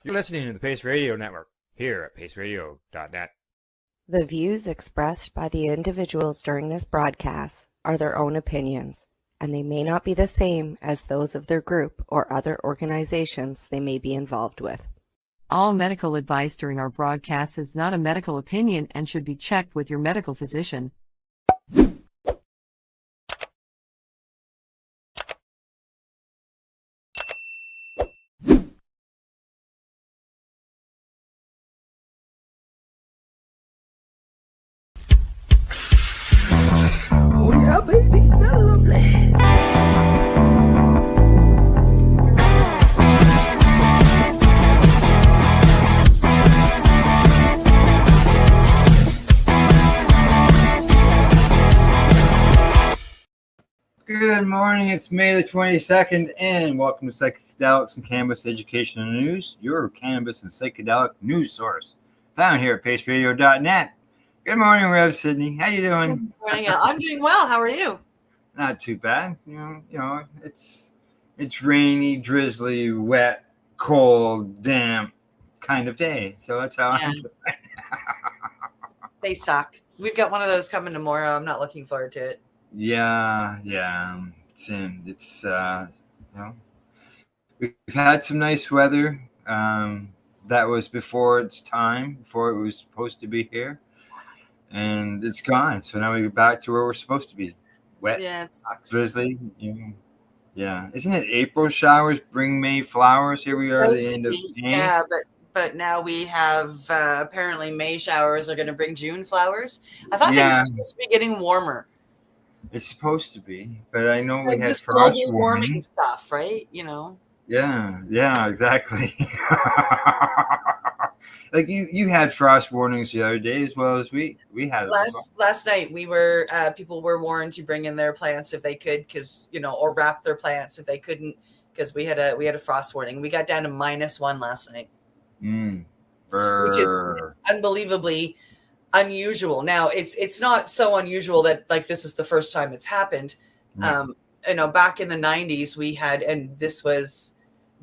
You're listening to the Pace Radio Network here at paceradio.net. The views expressed by the individuals during this broadcast are their own opinions, and they may not be the same as those of their group or other organizations they may be involved with. All medical advice during our broadcast is not a medical opinion and should be checked with your medical physician. Oh yeah, baby, that's lovely. Good morning, it's May the 22nd, and welcome to Psychedelics and Cannabis Education and News, your cannabis and psychedelic news source, found here at paceradio.net. Good morning, Rev Sydney. How you doing? Good morning. I'm doing well. How are you? Not too bad. You know, it's rainy, drizzly, wet, cold, damp kind of day. So that's how I'm. They suck. We've got one of those coming tomorrow. I'm not looking forward to it. Yeah. It's we've had some nice weather. That was before its time, before it was supposed to be here. And it's gone. So now we're back to where we're supposed to be. Wet. Yeah, it sucks. Drizzly. Yeah. Isn't it April showers bring May flowers? Here we are at the end of May. Yeah, but now we have apparently May showers are going to bring June flowers. I thought things were supposed to be getting warmer. It's supposed to be, but I know we Like had global frost warming stuff, right? You know. Yeah, exactly. Like you had frost warnings the other day as well as we had. Last night we were people were warned to bring in their plants if they could, because or wrap their plants if they couldn't, because we had a frost warning. We got down to -1 last night, which is unbelievably unusual. Now it's not so unusual that like this is the first time it's happened. Right. Back in the 90s we had, and this was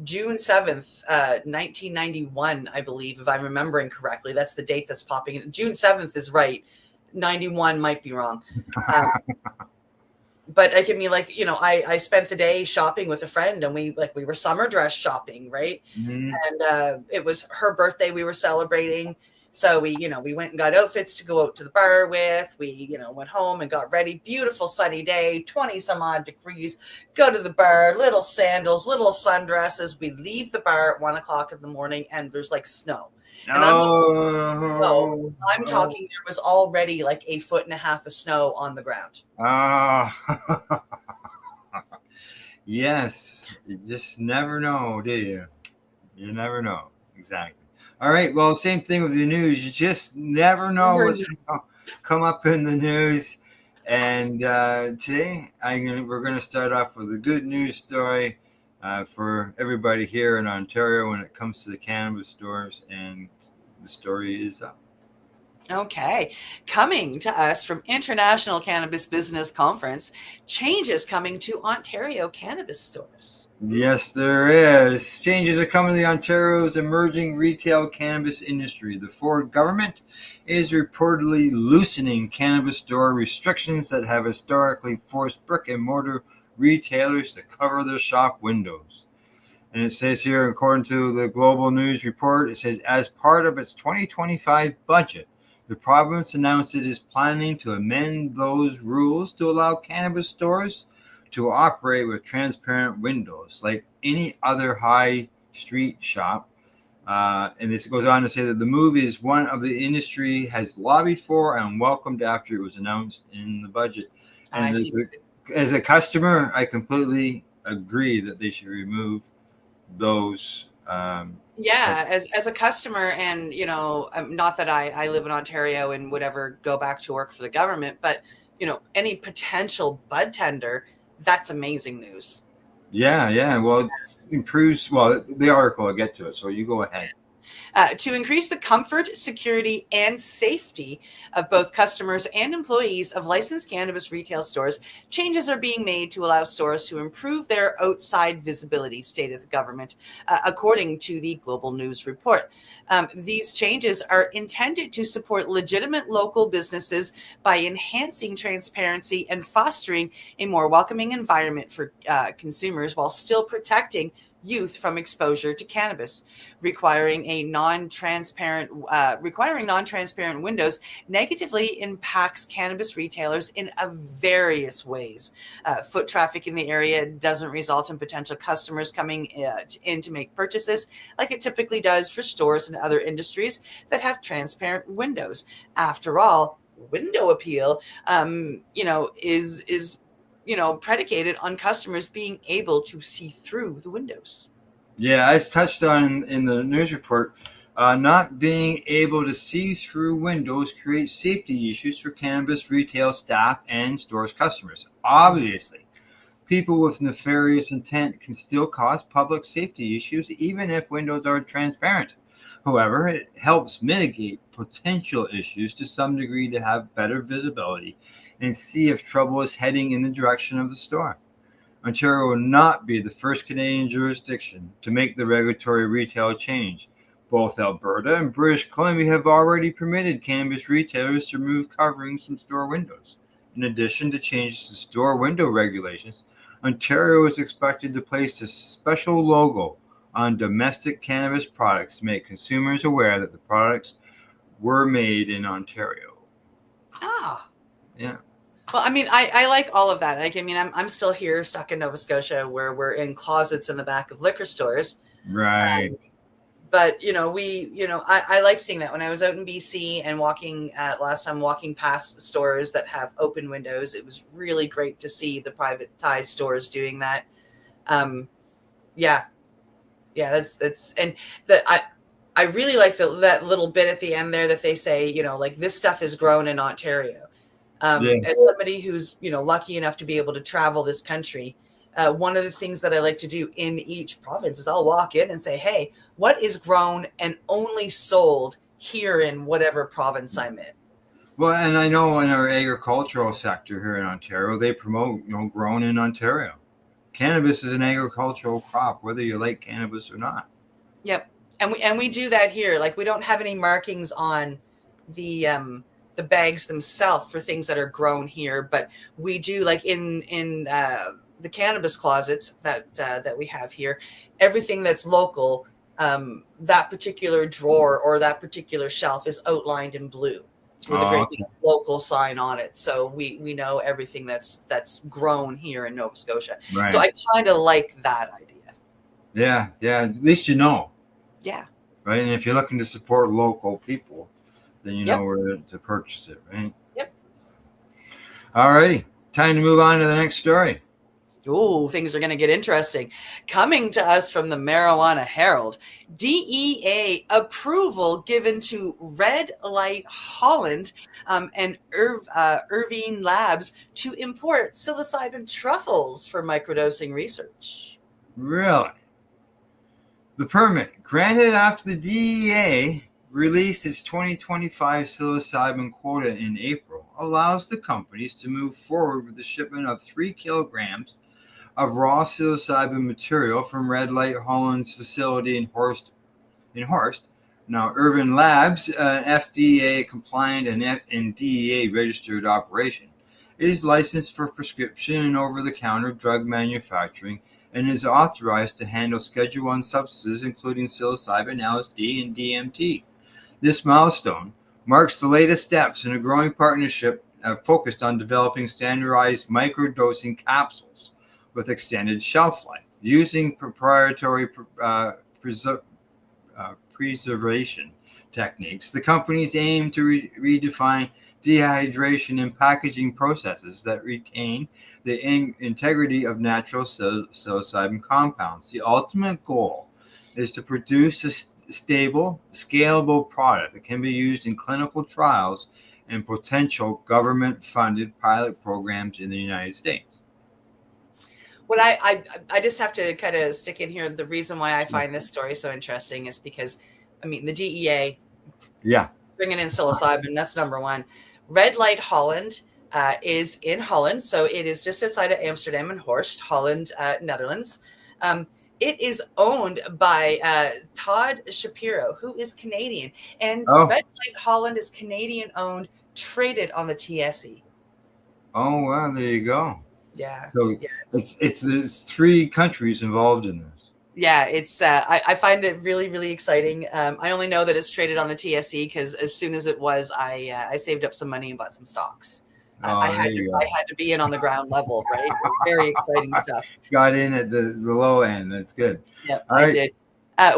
June 7th, 1991, I believe, if I'm remembering correctly. That's the date that's popping in. June 7th is right. 91 might be wrong. But I mean, I spent the day shopping with a friend, and we were summer dress shopping, right? Mm-hmm. And it was her birthday we were celebrating. So we went and got outfits to go out to the bar with. We, went home and got ready. Beautiful sunny day, 20 some odd degrees. Go to the bar, little sandals, little sundresses. We leave the bar at 1:00 in the morning, and there's like snow. And I'm talking there was already like 1.5 feet of snow on the ground. Yes. You just never know, do you? You never know. Exactly. All right. Well, same thing with the news. You just never know what's going to come up in the news. And today we're going to start off with a good news story for everybody here in Ontario when it comes to the cannabis stores. And the story is up. Okay. Coming to us from International Cannabis Business Conference, changes coming to Ontario cannabis stores. Yes, there is. Changes are coming to Ontario's emerging retail cannabis industry. The Ford government is reportedly loosening cannabis store restrictions that have historically forced brick and mortar retailers to cover their shop windows. And it says here, according to the Global News Report, it says, as part of its 2025 budget, the province announced it is planning to amend those rules to allow cannabis stores to operate with transparent windows like any other high street shop. And this goes on to say that the move is one of the industry has lobbied for and welcomed after it was announced in the budget. And as a customer, I completely agree that they should remove those. As a customer, and not that I live in Ontario and would ever go back to work for the government, but any potential bud tender, that's amazing news. Yeah. Well, it improves. Well, the article, I'll get to it, so you go ahead. To increase the comfort, security, and safety of both customers and employees of licensed cannabis retail stores, changes are being made to allow stores to improve their outside visibility, stated the government, according to the Global News report. These changes are intended to support legitimate local businesses by enhancing transparency and fostering a more welcoming environment for consumers while still protecting youth from exposure to cannabis. Requiring non-transparent windows negatively impacts cannabis retailers in various ways. Foot traffic in the area doesn't result in potential customers coming in to make purchases like it typically does for stores and other industries that have transparent windows. After all, window appeal, is predicated on customers being able to see through the windows. Yeah, as touched on in the news report, not being able to see through windows creates safety issues for cannabis retail staff and stores customers. Obviously, people with nefarious intent can still cause public safety issues even if windows are transparent. However, it helps mitigate potential issues to some degree to have better visibility and see if trouble is heading in the direction of the store. Ontario will not be the first Canadian jurisdiction to make the regulatory retail change. Both Alberta and British Columbia have already permitted cannabis retailers to remove coverings from store windows. In addition to changes to store window regulations, Ontario is expected to place a special logo on domestic cannabis products to make consumers aware that the products were made in Ontario. Ah. Yeah. Well, I mean, I like all of that. Like, I mean, I'm still here stuck in Nova Scotia where we're in closets in the back of liquor stores. Right. But, I like seeing that. When I was out in BC and walking past stores that have open windows, it was really great to see the privatized stores doing that. That's and that I really like that little bit at the end there that they say, like, this stuff is grown in Ontario. As somebody who's, lucky enough to be able to travel this country, one of the things that I like to do in each province is I'll walk in and say, hey, what is grown and only sold here in whatever province I'm in? Well, and I know in our agricultural sector here in Ontario, they promote, grown in Ontario. Cannabis is an agricultural crop, whether you like cannabis or not. Yep. And we do that here. Like, we don't have any markings on the bags themselves for things that are grown here, but we do, like in the cannabis closets that we have here, everything that's local, that particular drawer or that particular shelf is outlined in blue with a great big local sign on it. So we know everything that's grown here in Nova Scotia. Right. So I kind of like that idea. Yeah. At least you know. Yeah. Right. And if you're looking to support local people, then you know where to purchase it, right? Yep. All righty. Time to move on to the next story. Oh, things are going to get interesting. Coming to us from the Marijuana Herald, DEA approval given to Red Light Holland and Irvine Labs to import psilocybin truffles for microdosing research. Really? The permit, granted after the DEA released its 2025 psilocybin quota in April, allows the companies to move forward with the shipment of 3 kilograms of raw psilocybin material from Red Light Holland's facility in Horst. Now, Irvine Labs, an FDA compliant and DEA registered operation, is licensed for prescription and over-the-counter drug manufacturing and is authorized to handle Schedule I substances, including psilocybin, LSD, and DMT. This milestone marks the latest steps in a growing partnership focused on developing standardized microdosing capsules with extended shelf life, using proprietary preservation techniques. The companies aim to redefine dehydration and packaging processes that retain the integrity of natural psilocybin compounds. The ultimate goal is to produce a stable, scalable product that can be used in clinical trials and potential government-funded pilot programs in the United States. What I just have to kind of stick in here. The reason why I find this story so interesting is because I mean, the DEA Yeah. bringing in psilocybin, that's number one. Red Light Holland is in Holland. So it is just outside of Amsterdam and Horst, Holland, Netherlands. It is owned by Todd Shapiro, who is Canadian. And Oh. Red Light Holland is Canadian owned, traded on the TSE. Oh, wow. There you go. Yeah. So yeah. it's 3 countries involved in this. Yeah, it's I find it really, really exciting. I only know that it's traded on the TSE because as soon as it was, I saved up some money and bought some stocks. I had to be in on the ground level, right? Very exciting stuff. Got in at the low end. That's good. Yep, All I right. did.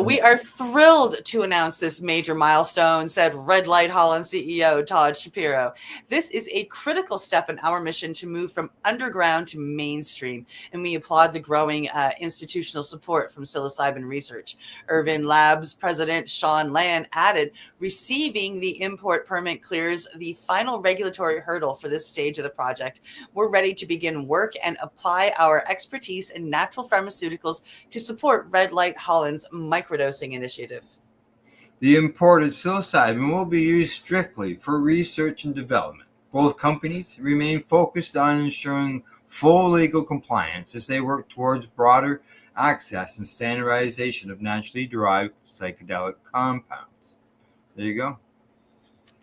We are thrilled to announce this major milestone, said Red Light Holland CEO Todd Shapiro. This is a critical step in our mission to move from underground to mainstream, and we applaud the growing institutional support from psilocybin research. Irvin Labs President Sean Land added, receiving the import permit clears the final regulatory hurdle for this stage of the project. We're ready to begin work and apply our expertise in natural pharmaceuticals to support Red Light Holland's microdosing initiative. The imported psilocybin will be used strictly for research and development. Both companies remain focused on ensuring full legal compliance as they work towards broader access and standardization of naturally derived psychedelic compounds. There you go.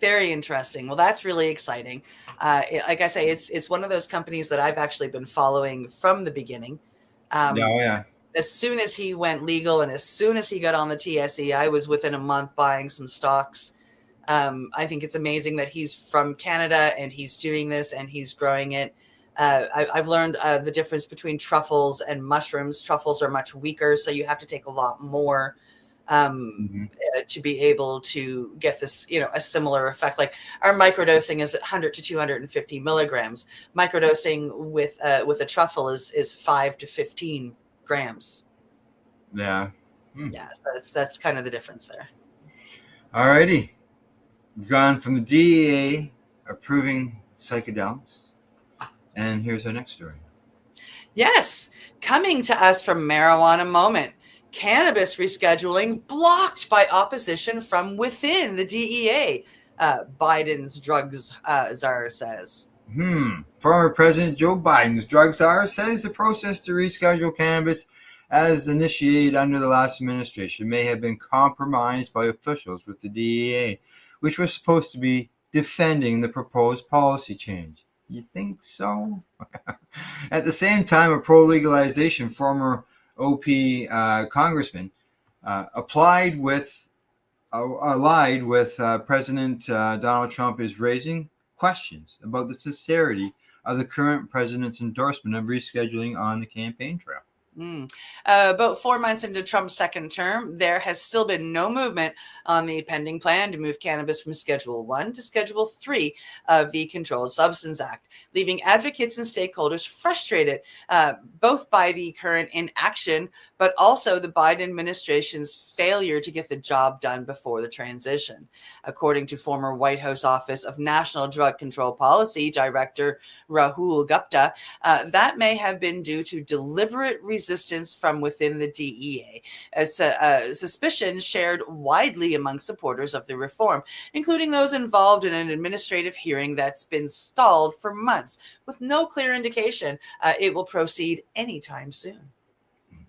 Very interesting. Well, that's really exciting. Like I say, it's one of those companies that I've actually been following from the beginning. Yeah. As soon as he went legal and as soon as he got on the TSE, I was within a month buying some stocks. I think it's amazing that he's from Canada and he's doing this and he's growing it. I've learned the difference between truffles and mushrooms. Truffles are much weaker, so you have to take a lot more to be able to get this, a similar effect. Like our microdosing is 100 to 250 milligrams. Microdosing with a truffle is 5 to 15 grams. Yeah. Yeah, so that's kind of the difference there. All righty. We've gone from the DEA approving psychedelics, and here's our next story. Yes, coming to us from Marijuana Moment. Cannabis rescheduling blocked by opposition from within the DEA, Biden's drugs czar says. Former President Joe Biden's drug czar says the process to reschedule cannabis as initiated under the last administration may have been compromised by officials with the DEA, which was supposed to be defending the proposed policy change. You think so? At the same time, a pro-legalization former OP congressman allied with President Donald Trump is raising questions about the sincerity of the current president's endorsement of rescheduling on the campaign trail. About 4 months into Trump's second term, there has still been no movement on the pending plan to move cannabis from Schedule 1 to Schedule 3 of the Controlled Substance Act, leaving advocates and stakeholders frustrated both by the current inaction, but also the Biden administration's failure to get the job done before the transition. According to former White House Office of National Drug Control Policy Director Rahul Gupta, that may have been due to deliberate resistance from within the DEA, as suspicion shared widely among supporters of the reform, including those involved in an administrative hearing that's been stalled for months, with no clear indication it will proceed anytime soon.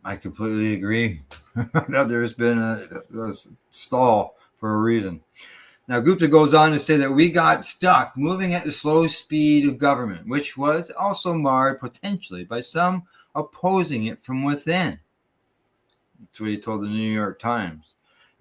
I completely agree that there's been a stall for a reason. Now, Gupta goes on to say that we got stuck moving at the slow speed of government, which was also marred potentially by some opposing it from within. That's what he told the New York Times.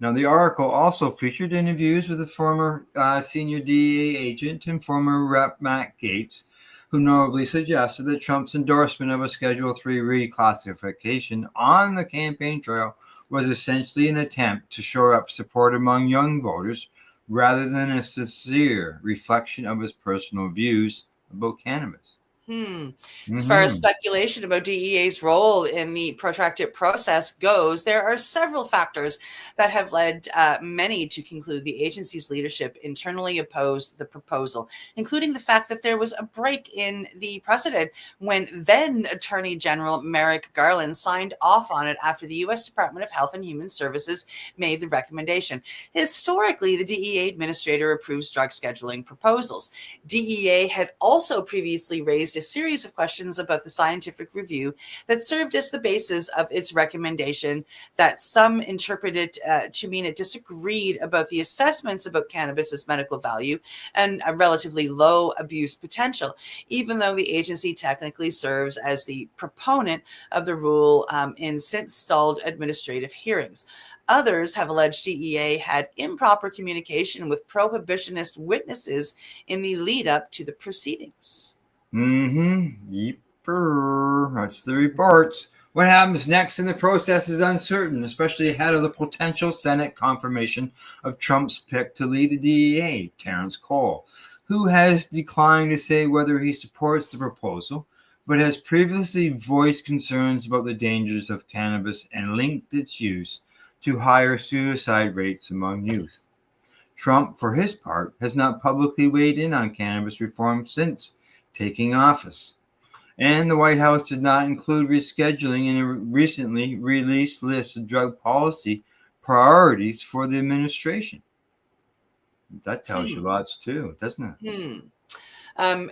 Now, the article also featured interviews with the former senior DEA agent and former Rep. Matt Gaetz, who notably suggested that Trump's endorsement of a Schedule 3 reclassification on the campaign trail was essentially an attempt to shore up support among young voters rather than a sincere reflection of his personal views about cannabis. As far as speculation about DEA's role in the protracted process goes, there are several factors that have led many to conclude the agency's leadership internally opposed the proposal, including the fact that there was a break in the precedent when then Attorney General Merrick Garland signed off on it after the U.S. Department of Health and Human Services made the recommendation. Historically, the DEA administrator approves drug scheduling proposals. DEA had also previously raised a series of questions about the scientific review that served as the basis of its recommendation that some interpreted to mean it disagreed about the assessments about cannabis's medical value and a relatively low abuse potential, even though the agency technically serves as the proponent of the rule in since stalled administrative hearings. Others have alleged DEA had improper communication with prohibitionist witnesses in the lead up to the proceedings. Yeeper. That's the reports. What happens next in the process is uncertain, especially ahead of the potential Senate confirmation of Trump's pick to lead the DEA, Terrence Cole, who has declined to say whether he supports the proposal, but has previously voiced concerns about the dangers of cannabis and linked its use to higher suicide rates among youth. Trump, for his part, has not publicly weighed in on cannabis reform since taking office. And the White House did not include rescheduling in a recently released list of drug policy priorities for the administration. That tells you lots too, doesn't it?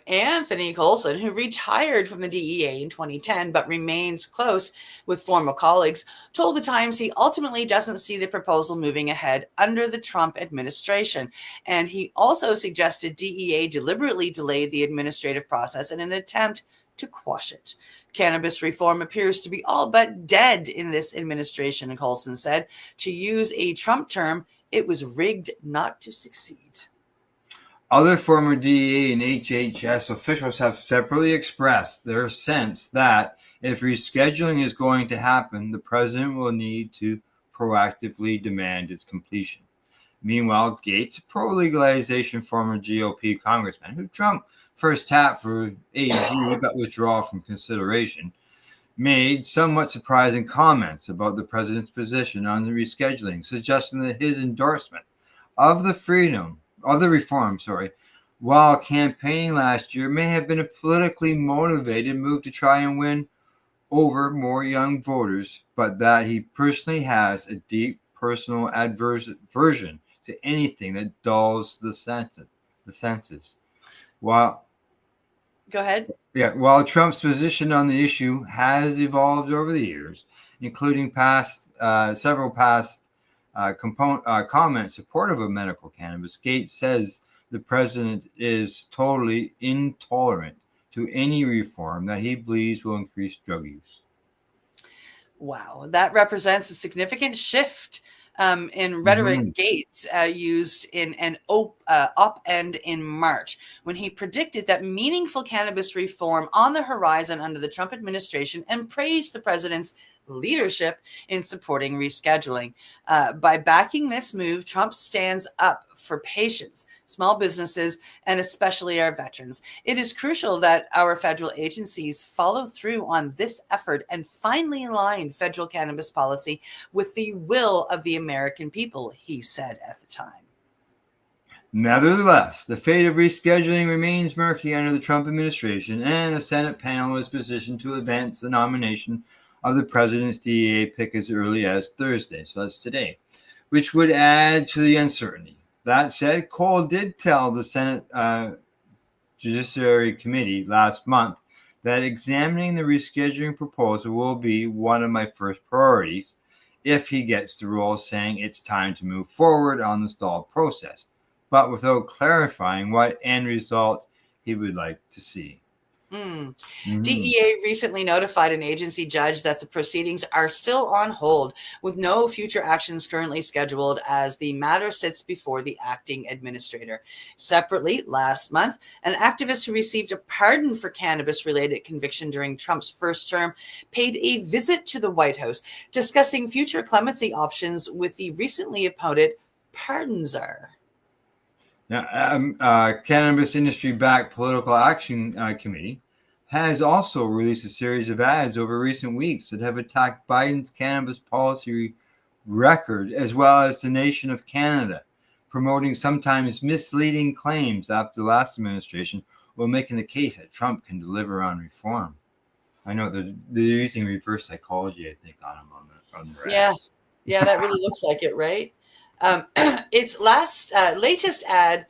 Anthony Coulson, who retired from the DEA in 2010 but remains close with former colleagues, told The Times he ultimately doesn't see the proposal moving ahead under the Trump administration. And he also suggested DEA deliberately delayed the administrative process in an attempt to quash it. Cannabis reform appears to be all but dead in this administration, Coulson said. To use a Trump term, it was rigged not to succeed. Other former DEA and HHS officials have separately expressed their sense that if rescheduling is going to happen, the president will need to proactively demand its completion. Meanwhile, Gates, pro-legalization former GOP congressman, who Trump first tapped for AG but withdrawal from consideration, made somewhat surprising comments about the president's position on the rescheduling, suggesting that his endorsement of the reform, while campaigning last year, may have been a politically motivated move to try and win over more young voters, but that he personally has a deep personal aversion to anything that dulls the senses. While Trump's position on the issue has evolved over the years, including several past comments supportive of medical cannabis, Gates says the president is totally intolerant to any reform that he believes will increase drug use. Wow, that represents a significant shift in rhetoric Gates used in an op-ed in March when he predicted that meaningful cannabis reform on the horizon under the Trump administration and praised the president's leadership in supporting rescheduling. By backing this move, Trump stands up for patients, small businesses, and especially our veterans. It is crucial that our federal agencies follow through on this effort and finally align federal cannabis policy with the will of the American people, he said at the time. Nevertheless, the fate of rescheduling remains murky under the Trump administration, and a Senate panel is positioned to advance the nomination of the president's DEA pick as early as Thursday, so that's today, which would add to the uncertainty. That said, Cole did tell the Senate Judiciary Committee last month that examining the rescheduling proposal will be one of my first priorities if he gets the role, saying it's time to move forward on the stalled process, but without clarifying what end result he would like to see. DEA recently notified an agency judge that the proceedings are still on hold, with no future actions currently scheduled as the matter sits before the acting administrator. Separately, last month, an activist who received a pardon for cannabis-related conviction during Trump's first term paid a visit to the White House, discussing future clemency options with the recently appointed pardon czar. Now, Cannabis Industry-backed Political Action Committee has also released a series of ads over recent weeks that have attacked Biden's cannabis policy record, as well as the nation of Canada, promoting sometimes misleading claims after the last administration, while making the case that Trump can deliver on reform. I know they're using reverse psychology, I think, on him on the ads. Yeah, that really looks like it, right? Its latest ad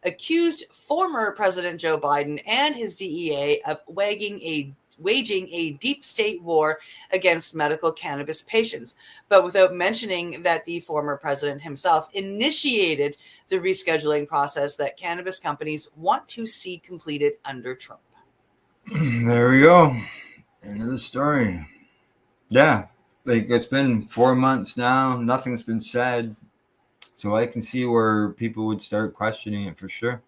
accused former President Joe Biden and his DEA of waging a deep state war against medical cannabis patients, but without mentioning that the former president himself initiated the rescheduling process that cannabis companies want to see completed under Trump. There we go. End of the story. Yeah, like it's been 4 months now. Nothing's been said. So I can see where people would start questioning it for sure.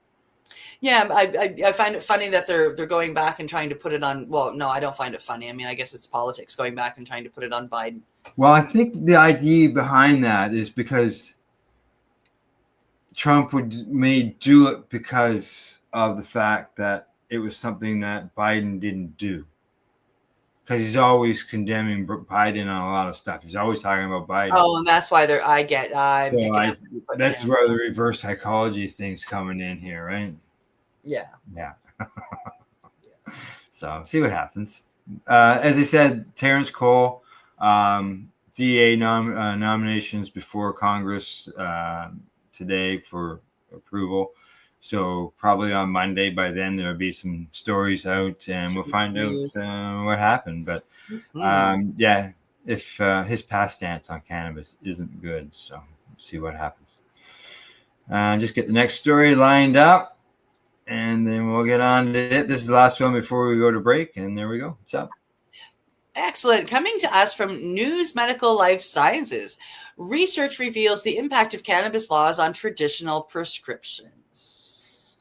Yeah, I find it funny that they're going back and trying to put it on. Well, no, I don't find it funny. I mean, I guess it's politics going back and trying to put it on Biden. Well, I think the idea behind that is because Trump may do it because of the fact that it was something that Biden didn't do. Because he's always condemning Biden on a lot of stuff. He's always talking about Biden. Oh, and that's why that's where the reverse psychology thing's coming in here, right? Yeah. So see what happens. As I said, Terrence Cole, DA nominations before Congress today for approval. So probably on Monday, by then there'll be some stories out, and we'll find out what happened. But yeah, if his past stance on cannabis isn't good, so we'll see what happens. Just get the next story lined up, and then we'll get on to it. This is the last one before we go to break, and there we go. What's up? Excellent. Coming to us from News Medical Life Sciences, research reveals the impact of cannabis laws on traditional prescriptions.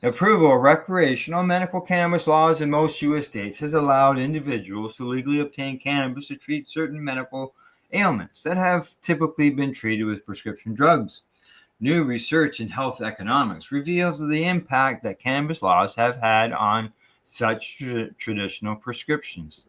Approval of recreational medical cannabis laws in most U.S. states has allowed individuals to legally obtain cannabis to treat certain medical ailments that have typically been treated with prescription drugs. New research in health economics reveals the impact that cannabis laws have had on such traditional prescriptions.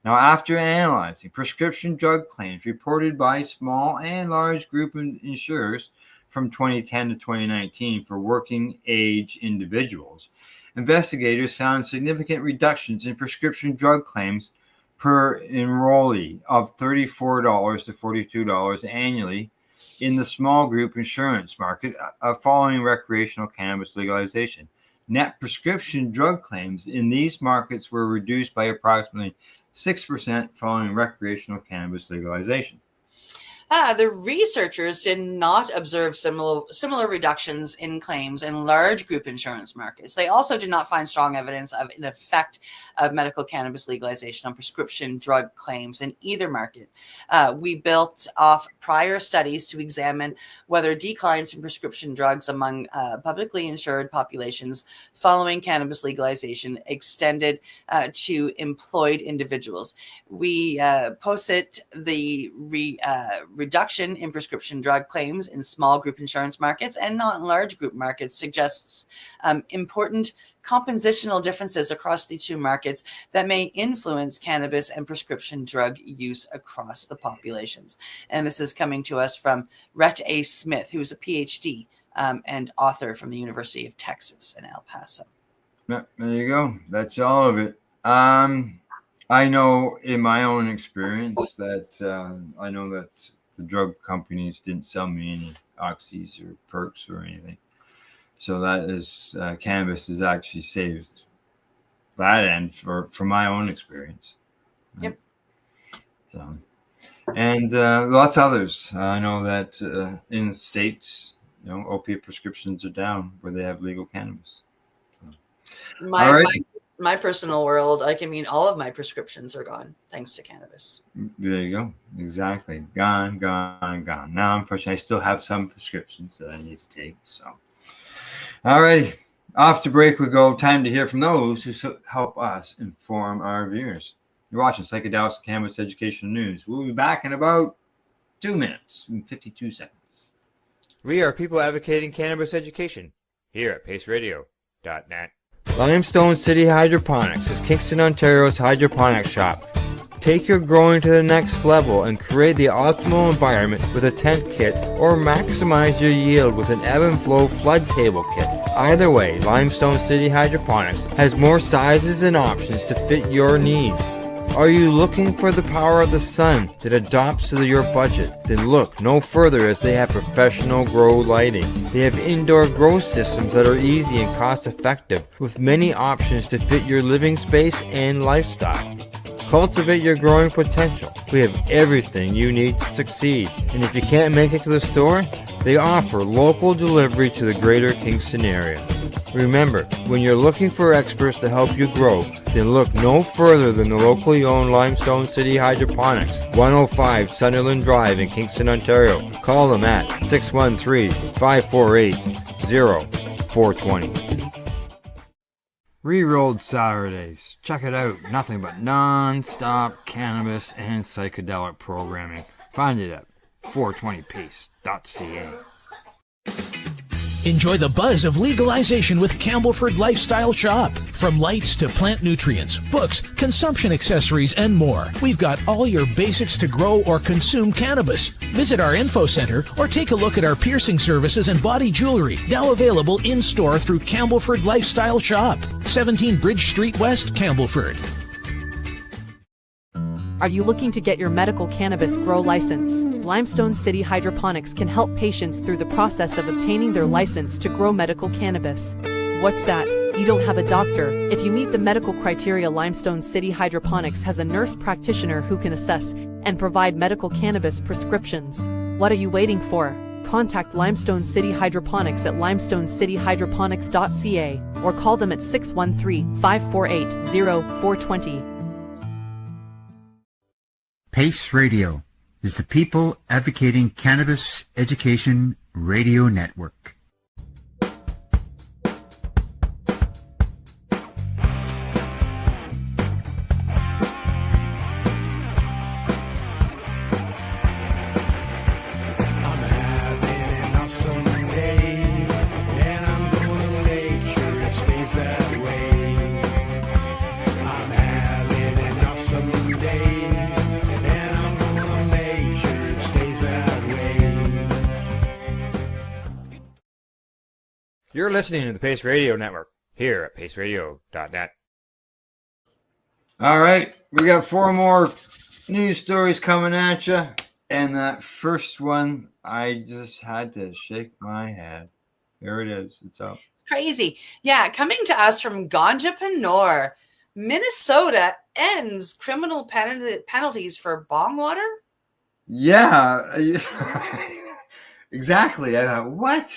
Now, after analyzing prescription drug claims reported by small and large group insurers from 2010 to 2019 for working age individuals, investigators found significant reductions in prescription drug claims per enrollee of $34 to $42 annually in the small group insurance market following recreational cannabis legalization. Net prescription drug claims in these markets were reduced by approximately 6% following recreational cannabis legalization. The researchers did not observe similar reductions in claims in large group insurance markets. They also did not find strong evidence of an effect of medical cannabis legalization on prescription drug claims in either market. We built off prior studies to examine whether declines in prescription drugs among publicly insured populations following cannabis legalization extended to employed individuals. We posted the reduction in prescription drug claims in small group insurance markets and not in large group markets suggests important compositional differences across the two markets that may influence cannabis and prescription drug use across the populations. And this is coming to us from Rhett A. Smith, who is a PhD and author from the University of Texas in El Paso. There you go. That's all of it. I know in my own experience that I know that the drug companies didn't sell me any oxys or perks or anything. So that is cannabis has actually saved that end for my own experience. Yep. So, and lots of others. I know that in states, opiate prescriptions are down where they have legal cannabis. So. All right. My personal world, all of my prescriptions are gone thanks to cannabis. There you go. Exactly. Gone. Now, unfortunately, I still have some prescriptions that I need to take. So, all righty. Off to break we go. Time to hear from those who help us inform our viewers. You're watching Psychedelics Cannabis Education News. We'll be back in about 2 minutes and 52 seconds. We are people advocating cannabis education here at paceradio.net. Limestone City Hydroponics is Kingston, Ontario's hydroponics shop. Take your growing to the next level and create the optimal environment with a tent kit, or maximize your yield with an ebb and flow flood table kit. Either way, Limestone City Hydroponics has more sizes and options to fit your needs. Are you looking for the power of the sun that adapts to your budget? Then look no further, as they have professional grow lighting. They have indoor grow systems that are easy and cost effective, with many options to fit your living space and lifestyle. Cultivate your growing potential. We have everything you need to succeed. And if you can't make it to the store, they offer local delivery to the greater Kingston area. Remember, when you're looking for experts to help you grow, then look no further than the locally owned Limestone City Hydroponics, 105 Sunderland Drive in Kingston, Ontario. Call them at 613-548-0420. Rerolled Saturdays. Check it out. Nothing but non-stop cannabis and psychedelic programming. Find it at 420pace.ca. Enjoy the buzz of legalization with Campbellford Lifestyle Shop. From lights to plant nutrients, books, consumption accessories, and more, we've got all your basics to grow or consume cannabis. Visit our info center or take a look at our piercing services and body jewelry, now available in-store through Campbellford Lifestyle Shop, 17 Bridge Street West, Campbellford. Are you looking to get your medical cannabis grow license? Limestone City Hydroponics can help patients through the process of obtaining their license to grow medical cannabis. What's that? You don't have a doctor? If you meet the medical criteria, Limestone City Hydroponics has a nurse practitioner who can assess and provide medical cannabis prescriptions. What are you waiting for? Contact Limestone City Hydroponics at limestonecityhydroponics.ca or call them at 613-548-0420. PACE Radio is the People Advocating Cannabis Education Radio Network. You're listening to the Pace Radio Network here at paceradio.net. All right, we got 4 more news stories coming at you. And that first one, I just had to shake my head. Here it is. It's up. It's crazy. Yeah, coming to us from Ganjapanor, Minnesota ends criminal penalties for bong water. Yeah. Exactly. I thought, what?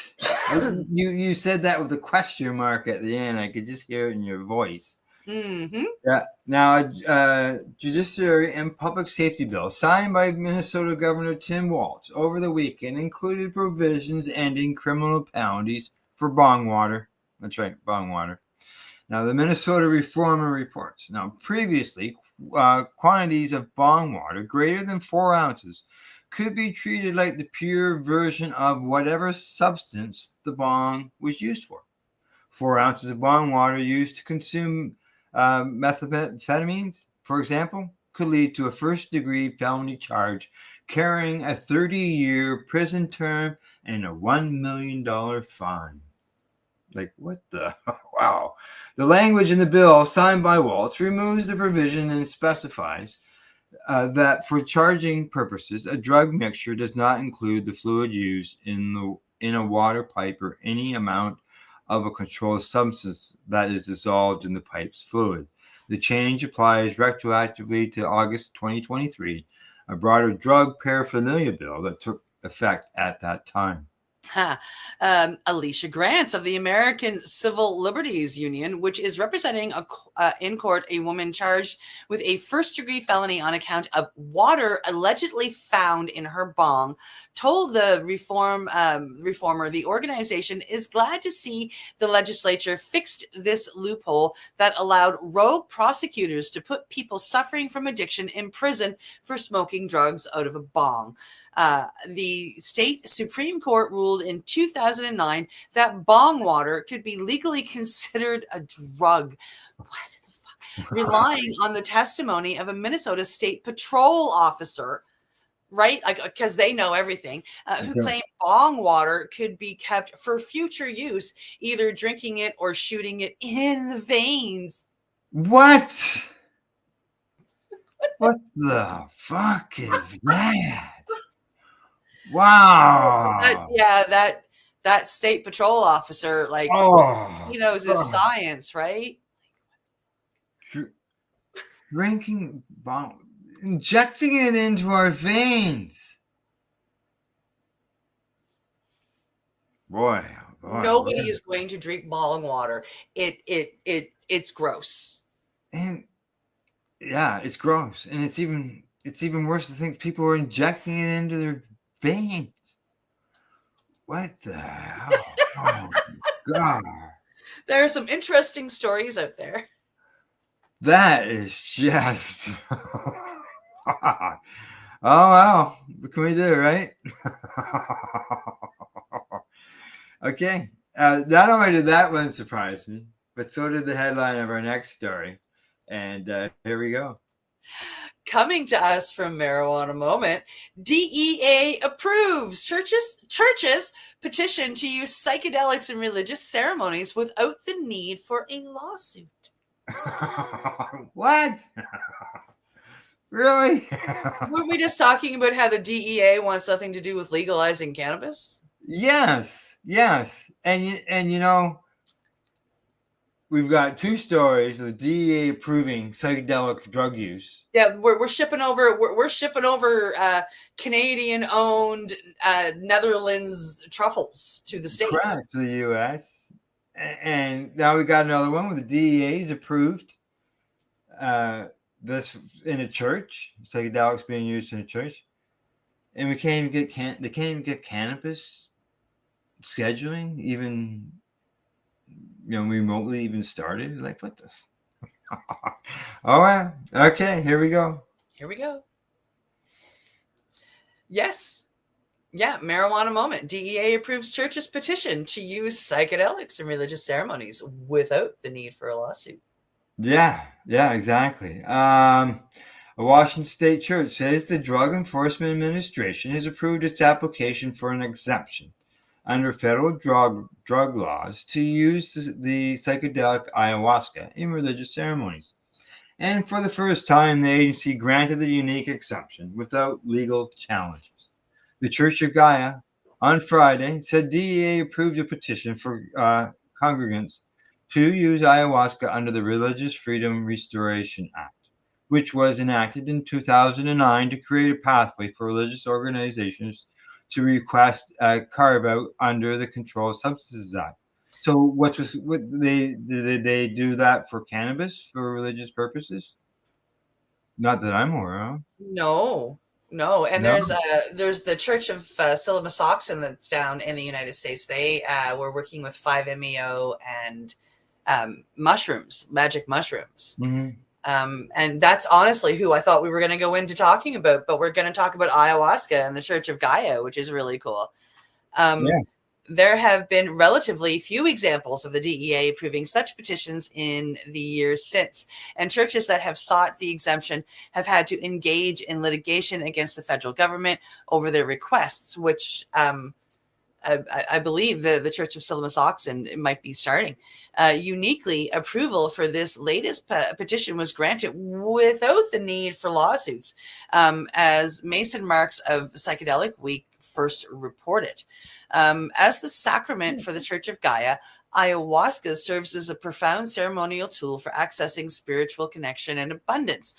You said that with a question mark at the end. I could just hear it in your voice. Mm-hmm. Yeah. Now, Judiciary and Public Safety Bill signed by Minnesota Governor Tim Walz over the weekend included provisions ending criminal penalties for bong water. That's right, bong water. Now, the Minnesota Reformer reports. Now, previously, quantities of bong water greater than 4 ounces could be treated like the pure version of whatever substance the bong was used for. 4 ounces of bong water used to consume methamphetamines, for example, could lead to a first-degree felony charge carrying a 30-year prison term and a $1 million fine. Like, what the? Wow. The language in the bill signed by Walz removes the provision and specifies that for charging purposes, a drug mixture does not include the fluid used in a water pipe or any amount of a controlled substance that is dissolved in the pipe's fluid. The change applies retroactively to August 2023, a broader drug paraphernalia bill that took effect at that time. Alicia Grants of the American Civil Liberties Union, which is representing in court a woman charged with a first-degree felony on account of water allegedly found in her bong, told the reformer the organization is glad to see the legislature fixed this loophole that allowed rogue prosecutors to put people suffering from addiction in prison for smoking drugs out of a bong. The state Supreme Court ruled in 2009 that bong water could be legally considered a drug. What the fuck? Relying on the testimony of a Minnesota State Patrol officer, right? Because they know everything, who claimed bong water could be kept for future use, either drinking it or shooting it in the veins. What? What the fuck is that? Wow. That state patrol officer, like, he knows his science, right? Drinking bong, injecting it into our veins. Boy. Nobody is going to drink bong water. It's gross. And yeah, it's gross. And it's even worse to think people are injecting it into their veins. What the hell? Oh God. There are some interesting stories out there. That is just oh well. What can we do, right? Okay. Not only did that one surprise me, but so did the headline of our next story. And here we go. Coming to us from Marijuana Moment, DEA approves churches petition to use psychedelics in religious ceremonies without the need for a lawsuit. What? Really? Weren't we just talking about how the DEA wants nothing to do with legalizing cannabis? Yes. And you know, we've got two stories of the DEA approving psychedelic drug use. Yeah, we're shipping over. We're shipping over Canadian-owned Netherlands truffles to the States. Correct, to the U.S. And now we got another one where the DEA's approved this in a church, psychedelics being used in a church, and we can't even get cannabis scheduling even, remotely even started. Like, what the? Oh, well. Okay, here we go. Yes. Yeah, Marijuana Moment. DEA approves church's petition to use psychedelics in religious ceremonies without the need for a lawsuit. Yeah, exactly. A Washington State church says the Drug Enforcement Administration has approved its application for an exemption under federal drug laws to use the psychedelic ayahuasca in religious ceremonies. And for the first time, the agency granted the unique exception without legal challenges. The Church of Gaia on Friday said DEA approved a petition for congregants to use ayahuasca under the Religious Freedom Restoration Act, which was enacted in 2009 to create a pathway for religious organizations to request a carve-out under the Controlled Substances Act. So did they do that for cannabis for religious purposes? Not that I'm aware of. No. And there's the Church of Silamasoxen that's down in the United States. They were working with 5-MeO and mushrooms, magic mushrooms. Mm-hmm. And that's honestly who I thought we were going to go into talking about, but we're going to talk about ayahuasca and the Church of Gaia, which is really cool. There have been relatively few examples of the DEA approving such petitions in the years since, and churches that have sought the exemption have had to engage in litigation against the federal government over their requests, which I believe the Church of Silamasoxen might be starting. Uniquely, approval for this latest petition was granted without the need for lawsuits, as Mason Marks of Psychedelic Week first reported. As the sacrament for the Church of Gaia, ayahuasca serves as a profound ceremonial tool for accessing spiritual connection and abundance.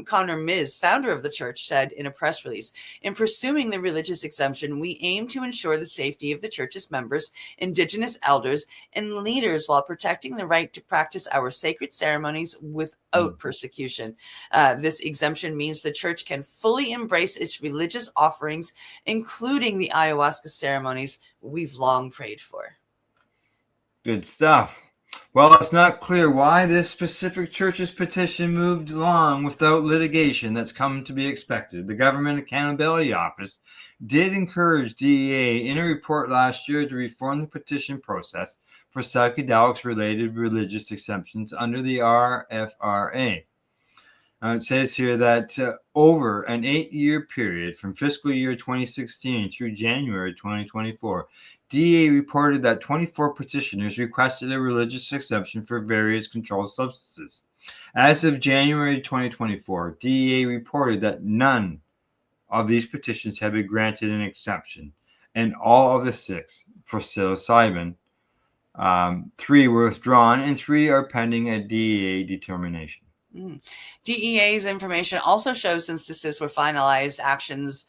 Connor Miz, founder of the church, said in a press release, "In pursuing the religious exemption, we aim to ensure the safety of the church's members, Indigenous elders, and leaders while protecting the right to practice our sacred ceremonies without persecution. This exemption means the church can fully embrace its religious offerings, including the ayahuasca ceremonies we've long prayed for." Good stuff. Well, it's not clear why this specific church's petition moved along without litigation that's come to be expected. The Government Accountability Office did encourage DEA in a report last year to reform the petition process for psychedelics-related religious exemptions under the RFRA. It says here that over an 8-year period from fiscal year 2016 through January 2024, DEA reported that 24 petitioners requested a religious exemption for various controlled substances. As of January 2024, DEA reported that none of these petitions have been granted an exemption, and all of the 6 for psilocybin, 3 were withdrawn, and 3 are pending a DEA determination. DEA's information also shows instances where finalized actions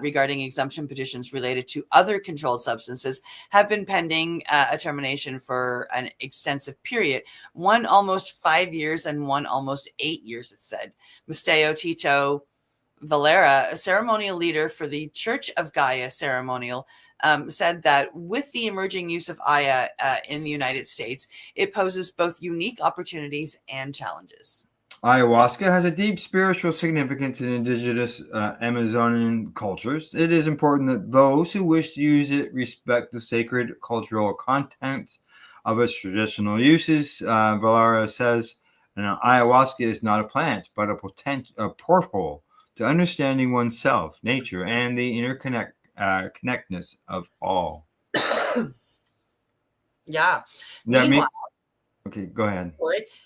regarding exemption petitions related to other controlled substances have been pending a termination for an extensive period, one almost 5 years and one almost 8 years, it said. Musteo Tito Valera, a ceremonial leader for the Church of Gaia ceremonial, said that with the emerging use of Aya in the United States, it poses both unique opportunities and challenges. Ayahuasca has a deep spiritual significance in indigenous Amazonian cultures. It is important that those who wish to use it respect the sacred cultural contents of its traditional uses. Valera says, ayahuasca is not a plant, but a porthole to understanding oneself, nature, and the connectedness of all. Yeah. Meanwhile, okay, go ahead.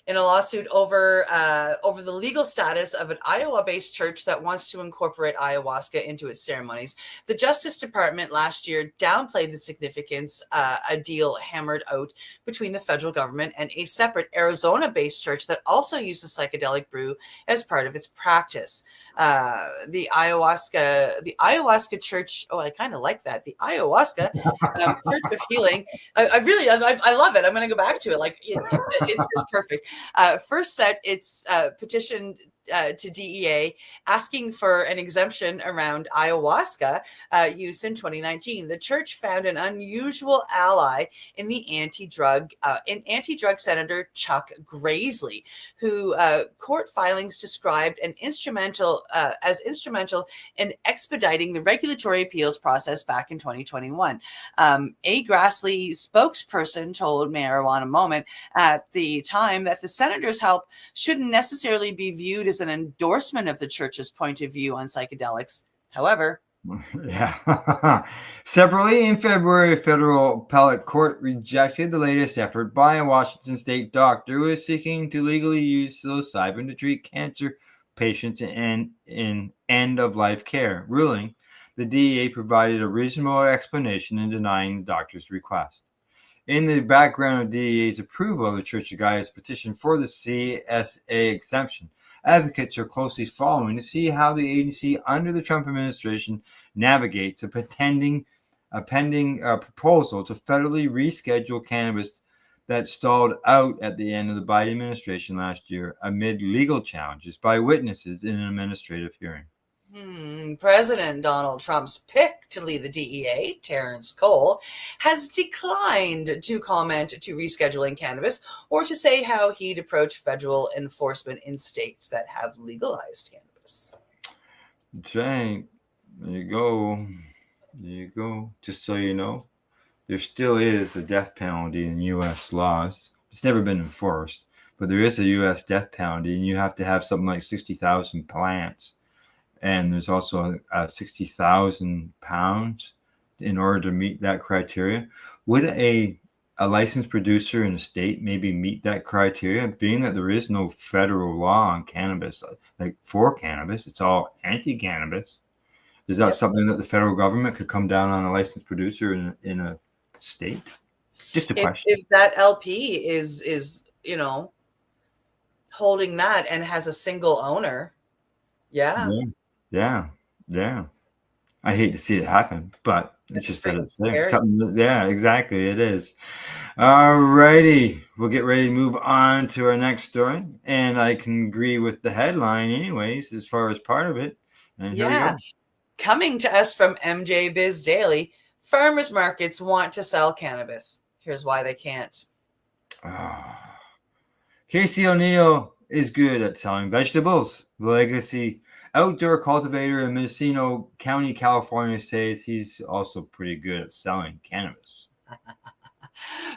In a lawsuit over the legal status of an Iowa-based church that wants to incorporate ayahuasca into its ceremonies, the Justice Department last year downplayed the significance a deal hammered out between the federal government and a separate Arizona-based church that also uses psychedelic brew as part of its practice. The ayahuasca church. Oh, I kind of like that. The ayahuasca Church of Healing. I love it. I'm going to go back to it. Like it's just perfect. First set, it's petitioned to DEA asking for an exemption around ayahuasca use in 2019. The church found an unusual ally in the anti-drug Senator Chuck Grassley, who court filings described as instrumental in expediting the regulatory appeals process back in 2021. A Grassley spokesperson told Marijuana Moment at the time that the senator's help shouldn't necessarily be viewed as an endorsement of the church's point of view on psychedelics. However, separately in February, a federal appellate court rejected the latest effort by a Washington state doctor who is seeking to legally use psilocybin to treat cancer patients in end-of-life care, ruling the DEA provided a reasonable explanation in denying the doctor's request. In the background of DEA's approval of the Church of Gaia's petition for the CSA exemption, advocates are closely following to see how the agency under the Trump administration navigates a pending proposal to federally reschedule cannabis that stalled out at the end of the Biden administration last year amid legal challenges by witnesses in an administrative hearing. President Donald Trump's pick to lead the DEA, Terrence Cole, has declined to comment to rescheduling cannabis or to say how he'd approach federal enforcement in states that have legalized cannabis. That's right. There you go. There you go. Just so you know, there still is a death penalty in U.S. laws. It's never been enforced, but there is a U.S. death penalty, and you have to have something like 60,000 plants. And there's also 60,000 pounds in order to meet that criteria. Would a licensed producer in a state maybe meet that criteria, being that there is no federal law on cannabis, like for cannabis, it's all anti-cannabis? Is that something that the federal government could come down on a licensed producer in a state? Just a question. If that LP is holding that and has a single owner, yeah. I hate to see it happen, but it's just that it's there. Yeah, exactly. It is. All righty. We'll get ready to move on to our next story. And I can agree with the headline anyways, as far as part of it. And here we go. Coming to us from MJ Biz Daily, farmers markets want to sell cannabis. Here's why they can't. Casey O'Neill is good at selling vegetables. The legacy Outdoor cultivator in Mendocino County, California says he's also pretty good at selling cannabis.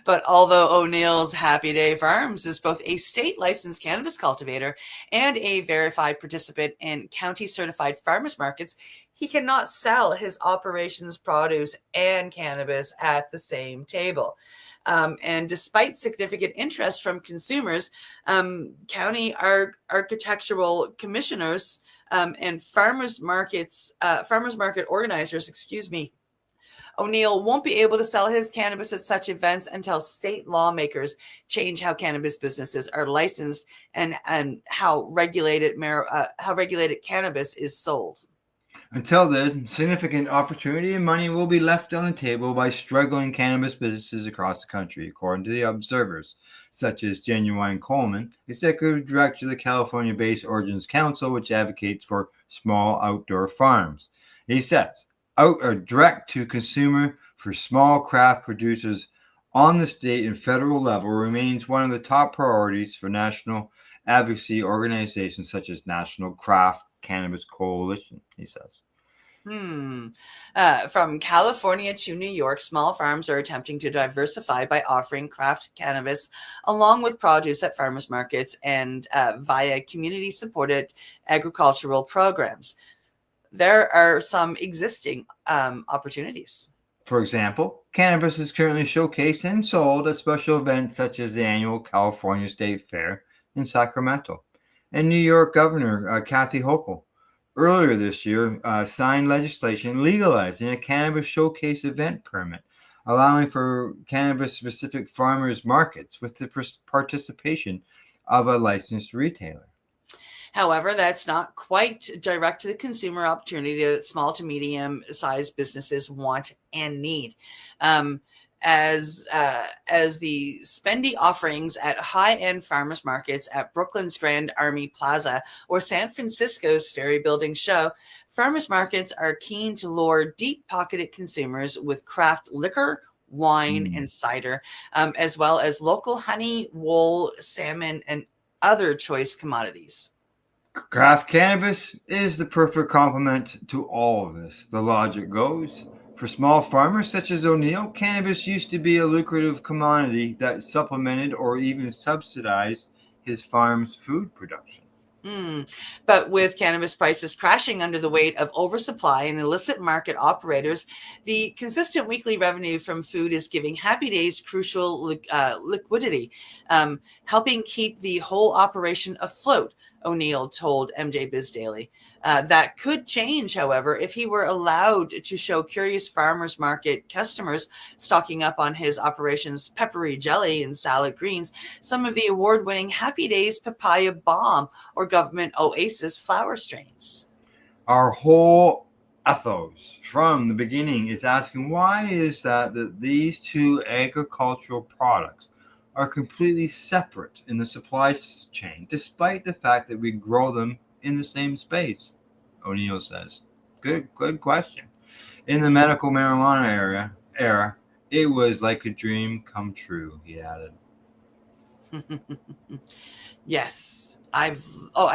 But although O'Neill's Happy Day Farms is both a state licensed cannabis cultivator and a verified participant in county certified farmers markets, he cannot sell his operations produce and cannabis at the same table. And despite significant interest from consumers, county architectural commissioners and farmers market organizers, O'Neill won't be able to sell his cannabis at such events until state lawmakers change how cannabis businesses are licensed and how regulated cannabis is sold. Until then, significant opportunity and money will be left on the table by struggling cannabis businesses across the country, according to the observers, such as Genuine Coleman, executive director of the California-based Origins Council, which advocates for small outdoor farms. He says, direct to consumer for small craft producers on the state and federal level remains one of the top priorities for national advocacy organizations such as National Craft Cannabis Coalition, he says. From California to New York, small farms are attempting to diversify by offering craft cannabis along with produce at farmers markets and via community-supported agricultural programs. There are some existing opportunities. For example, cannabis is currently showcased and sold at special events such as the annual California State Fair in Sacramento. And New York Governor Kathy Hochul earlier this year signed legislation legalizing a cannabis showcase event permit, allowing for cannabis-specific farmers markets with the participation of a licensed retailer. However, that's not quite direct to the consumer opportunity that small to medium-sized businesses want and need. As the spendy offerings at high-end farmers markets at Brooklyn's Grand Army Plaza or San Francisco's Ferry Building show, farmers markets are keen to lure deep-pocketed consumers with craft liquor, wine, and cider, as well as local honey, wool, salmon, and other choice commodities. Craft cannabis is the perfect complement to all of this. The logic goes, for small farmers such as O'Neill, cannabis used to be a lucrative commodity that supplemented or even subsidized his farm's food production. But with cannabis prices crashing under the weight of oversupply and illicit market operators, the consistent weekly revenue from food is giving Happy Days crucial liquidity, helping keep the whole operation afloat, O'Neill told MJ Biz Daily. That could change, however, if he were allowed to show curious farmers market customers stocking up on his operation's peppery jelly and salad greens, some of the award-winning Happy Days papaya bomb or government oasis flower strains. Our whole ethos from the beginning is asking why is that these two agricultural products are completely separate in the supply chain, despite the fact that we grow them in the same space, O'Neill says. Good question. In the medical marijuana era, it was like a dream come true, he added. Yes. I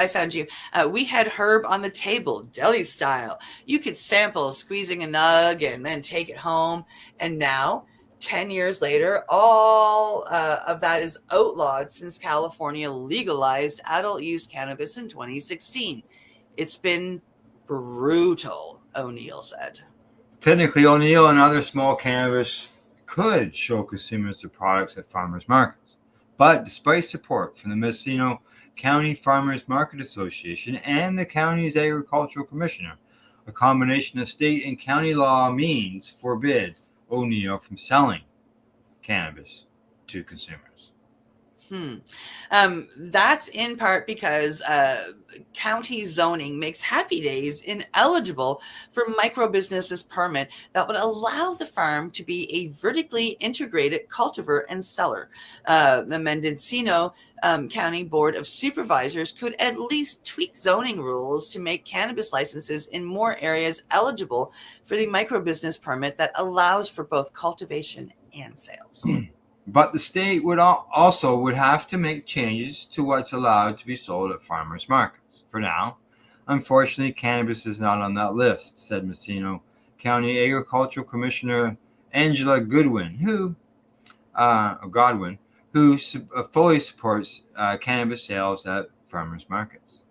found you. We had herb on the table, deli style. You could sample squeezing a nug and then take it home. And now, 10 years later, all of that is outlawed since California legalized adult use cannabis in 2016. It's been brutal, O'Neill said. Technically, O'Neill and other small cannabis could show consumers the products at farmers markets. But despite support from the Mendocino County Farmers Market Association and the county's agricultural commissioner, a combination of state and county law means forbid O'Neill from selling cannabis to consumers. That's in part because county zoning makes Happy Days ineligible for micro businesses permit that would allow the farm to be a vertically integrated cultivar and seller. The Mendocino County Board of Supervisors could at least tweak zoning rules to make cannabis licenses in more areas eligible for the micro business permit that allows for both cultivation and sales. But the state would have to make changes to what's allowed to be sold at farmers markets. For now, Unfortunately, cannabis is not on that list, said Mendocino County Agricultural Commissioner Angela Godwin, who fully supports cannabis sales at farmers markets.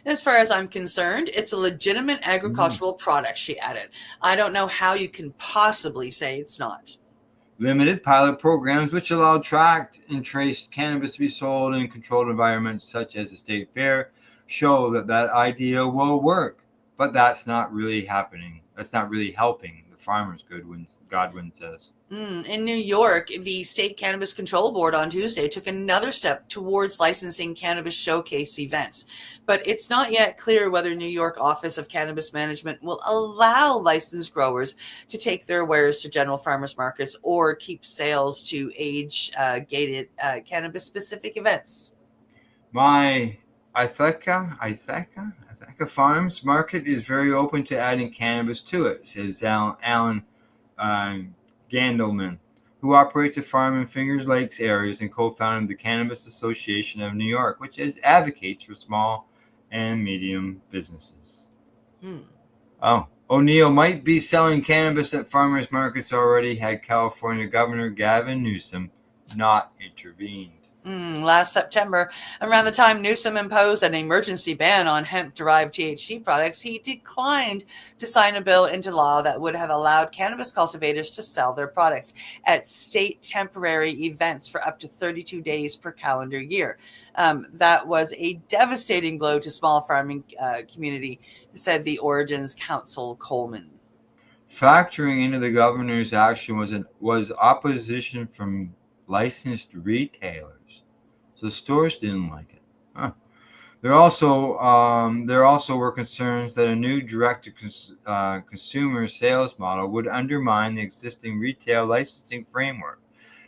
As far as I'm concerned, it's a legitimate agricultural product, she added. I don't know how you can possibly say it's not. Limited pilot programs which allow tracked and traced cannabis to be sold in controlled environments such as the state fair show that idea will work, but that's not really happening. That's not really helping the farmers, Godwin says. In New York, the State Cannabis Control Board on Tuesday took another step towards licensing cannabis showcase events, but it's not yet clear whether New York Office of Cannabis Management will allow licensed growers to take their wares to general farmers markets or keep sales to age-gated cannabis-specific events. My Ithaca Farms Market is very open to adding cannabis to it, says Alan Gandelman, who operates a farm in Finger Lakes areas and co-founded the Cannabis Association of New York, which advocates for small and medium businesses. O'Neill might be selling cannabis at farmers markets already had California Governor Gavin Newsom not intervened. Last September, around the time Newsom imposed an emergency ban on hemp-derived THC products, he declined to sign a bill into law that would have allowed cannabis cultivators to sell their products at state temporary events for up to 32 days per calendar year. That was a devastating blow to small farming community, said the Origins Council Coleman. Factoring into the governor's action was opposition from licensed retailers. So stores didn't like it. There also were concerns that a new direct-to-consumer sales model would undermine the existing retail licensing framework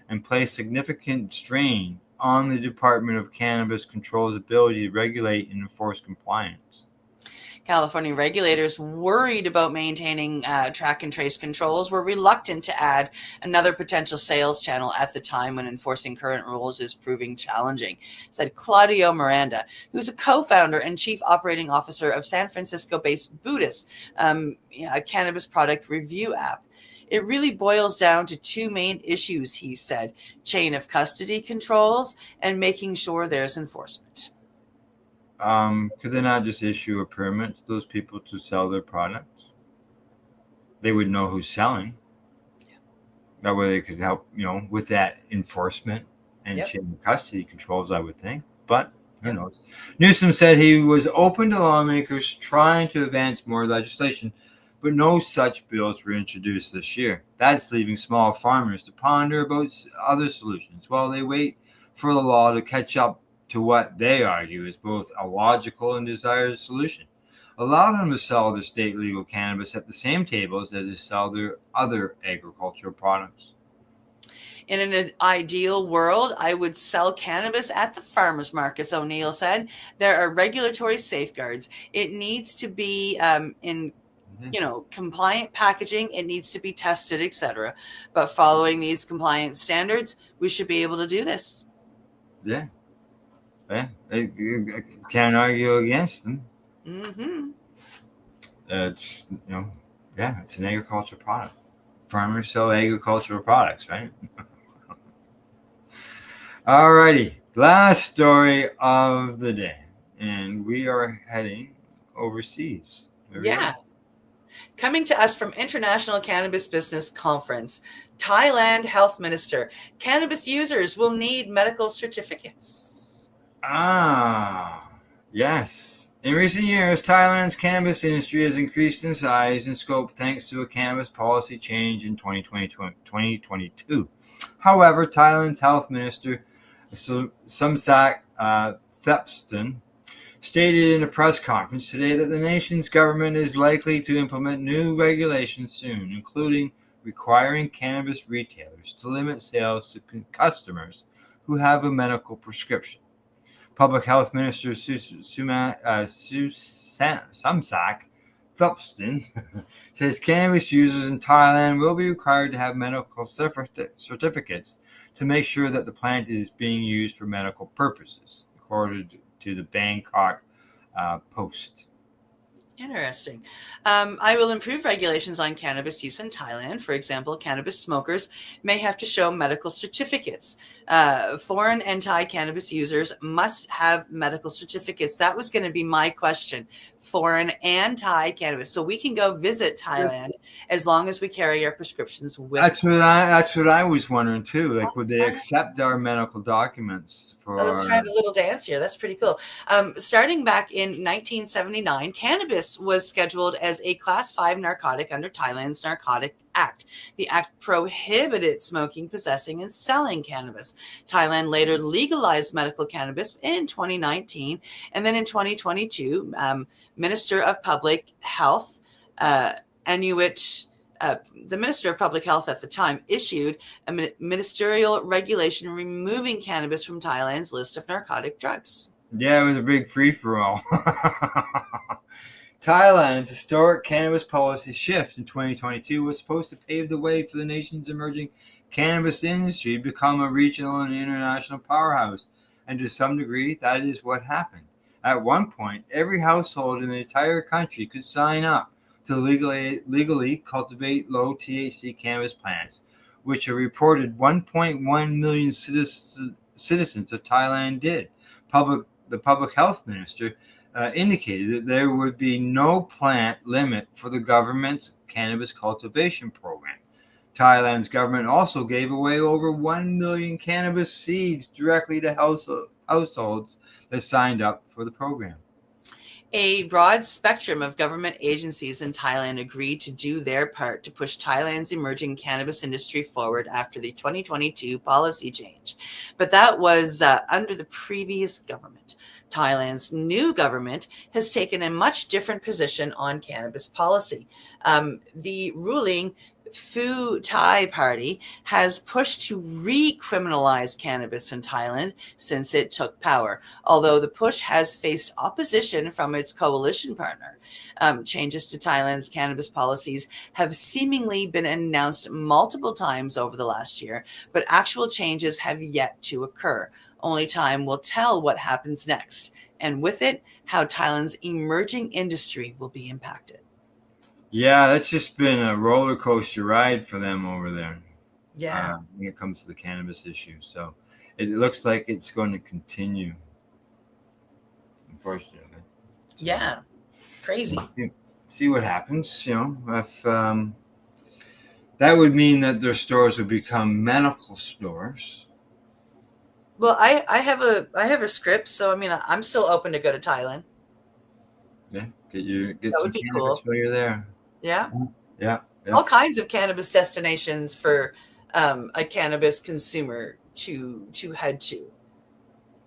and place significant strain on the Department of Cannabis Control's ability to regulate and enforce compliance. California regulators, worried about maintaining track and trace controls, were reluctant to add another potential sales channel at the time when enforcing current rules is proving challenging, said Claudio Miranda, who's a co-founder and chief operating officer of San Francisco-based Buddhist, a cannabis product review app. It really boils down to two main issues, he said: chain of custody controls and making sure there's enforcement. Could they not just issue a permit to those people to sell their products? They would know who's selling. Yeah. That way they could help, with that enforcement and chain of custody controls, I would think. But who knows? Newsom said he was open to lawmakers trying to advance more legislation, but no such bills were introduced this year. That's leaving small farmers to ponder about other solutions while they wait for the law to catch up to what they argue is both a logical and desired solution. Allow them to sell their state legal cannabis at the same tables as they sell their other agricultural products. In an ideal world, I would sell cannabis at the farmers markets, O'Neill said. There are regulatory safeguards. It needs to be in compliant packaging. It needs to be tested, etc. But following these compliance standards, we should be able to do this. Yeah. I can't argue against them. Mm-hmm. It's it's an agricultural product. Farmers sell agricultural products, right? Alrighty, last story of the day, and we are heading overseas. Coming to us from International Cannabis Business Conference, Thailand Health Minister: cannabis users will need medical certificates. Yes. In recent years, Thailand's cannabis industry has increased in size and scope thanks to a cannabis policy change in 2022. However, Thailand's health minister, Somsak Thepston, stated in a press conference today that the nation's government is likely to implement new regulations soon, including requiring cannabis retailers to limit sales to customers who have a medical prescription. Public Health Minister Somsak Thepston says cannabis users in Thailand will be required to have medical certificates to make sure that the plant is being used for medical purposes, according to the Bangkok Post. Interesting. I will improve regulations on cannabis use in Thailand. For example, cannabis smokers may have to show medical certificates. Foreign and Thai cannabis users must have medical certificates. That was going to be my question. Foreign and Thai cannabis. So we can go visit Thailand as long as we carry our prescriptions with us. That's what I was wondering too. Like, would they accept our medical documents for? Well, let's try a little dance here. That's pretty cool. Starting back in 1979, cannabis was scheduled as a Class 5 narcotic under Thailand's Narcotic Act. The act prohibited smoking, possessing, and selling cannabis. Thailand later legalized medical cannabis in 2019, and then in 2022, Minister of Public Health, the Minister of Public Health at the time issued a ministerial regulation removing cannabis from Thailand's list of narcotic drugs. Yeah, it was a big free-for-all. Thailand's historic cannabis policy shift in 2022 was supposed to pave the way for the nation's emerging cannabis industry to become a regional and international powerhouse. And to some degree, that is what happened. At one point, every household in the entire country could sign up to legally cultivate low THC cannabis plants, which a reported 1.1 million citizens of Thailand did. The public health minister indicated that there would be no plant limit for the government's cannabis cultivation program. Thailand's government also gave away over 1 million cannabis seeds directly to households that signed up for the program. A broad spectrum of government agencies in Thailand agreed to do their part to push Thailand's emerging cannabis industry forward after the 2022 policy change. But that was under the previous government. Thailand's new government has taken a much different position on cannabis policy. The ruling Pheu Thai Party has pushed to recriminalize cannabis in Thailand since it took power, although the push has faced opposition from its coalition partner. Changes to Thailand's cannabis policies have seemingly been announced multiple times over the last year, but actual changes have yet to occur. Only time will tell what happens next, and with it, how Thailand's emerging industry will be impacted. Yeah, that's just been a roller coaster ride for them over there. Yeah. When it comes to the cannabis issue. So it looks like it's going to continue, unfortunately. So yeah. Crazy. See what happens, you know. If that would mean that their stores would become medical stores. Well, I have a script, so I mean I'm still open to go to Thailand. Yeah, get some cannabis cool while you're there. Yeah. Yeah. All kinds of cannabis destinations for a cannabis consumer to head to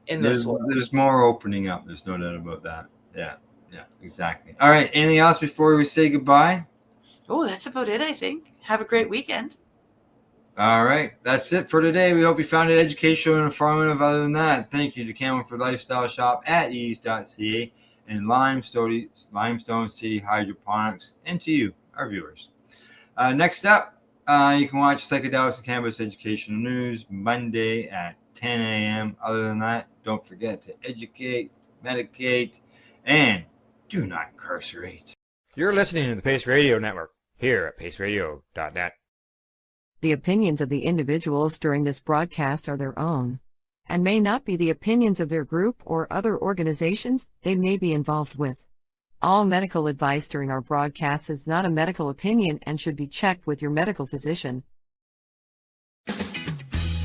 in this world. There's more opening up. There's no doubt about that. Yeah, exactly. All right. Anything else before we say goodbye? Oh, that's about it, I think. Have a great weekend. All right. That's it for today. We hope you found it educational and informative. Other than that, thank you to Campbellford Lifestyle Shop at At-Eze.ca and Limestone City Hydroponics, and to you, our viewers. Next up, you can watch Psychedelics and Cannabis Educational News Monday at 10 a.m. Other than that, don't forget to educate, medicate, and do not incarcerate. You're listening to the Pace Radio Network here at paceradio.net. The opinions of the individuals during this broadcast are their own, and may not be the opinions of their group or other organizations they may be involved with. All medical advice during our broadcast is not a medical opinion and should be checked with your medical physician.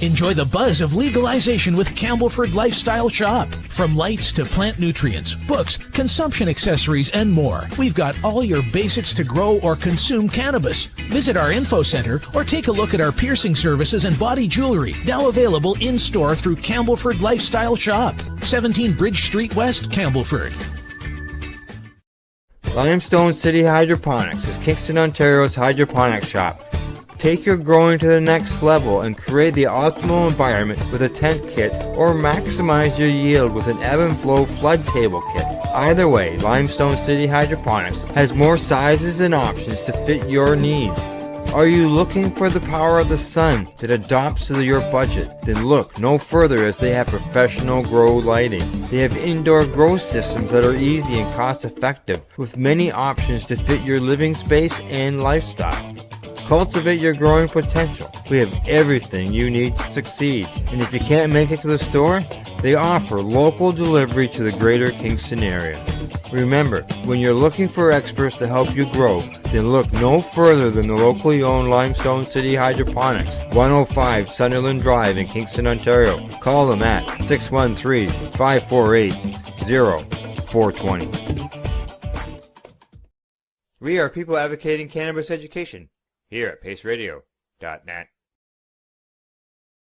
Enjoy the buzz of legalization with Campbellford Lifestyle Shop. From lights to plant nutrients, books, consumption accessories, and more, we've got all your basics to grow or consume cannabis. Visit our info center or take a look at our piercing services and body jewelry, now available in-store through Campbellford Lifestyle Shop, 17 Bridge Street West, Campbellford. Limestone City Hydroponics is Kingston, Ontario's hydroponics shop. Take your growing to the next level and create the optimal environment with a tent kit, or maximize your yield with an ebb and flow flood table kit. Either way, Limestone City Hydroponics has more sizes and options to fit your needs. Are you looking for the power of the sun that adapts to your budget? Then look no further, as they have professional grow lighting. They have indoor grow systems that are easy and cost effective, with many options to fit your living space and lifestyle. Cultivate your growing potential. We have everything you need to succeed. And if you can't make it to the store, they offer local delivery to the greater Kingston area. Remember, when you're looking for experts to help you grow, then look no further than the locally owned Limestone City Hydroponics, 105 Sunderland Drive in Kingston, Ontario. Call them at 613-548-0420. We are people advocating cannabis education here at paceradio.net.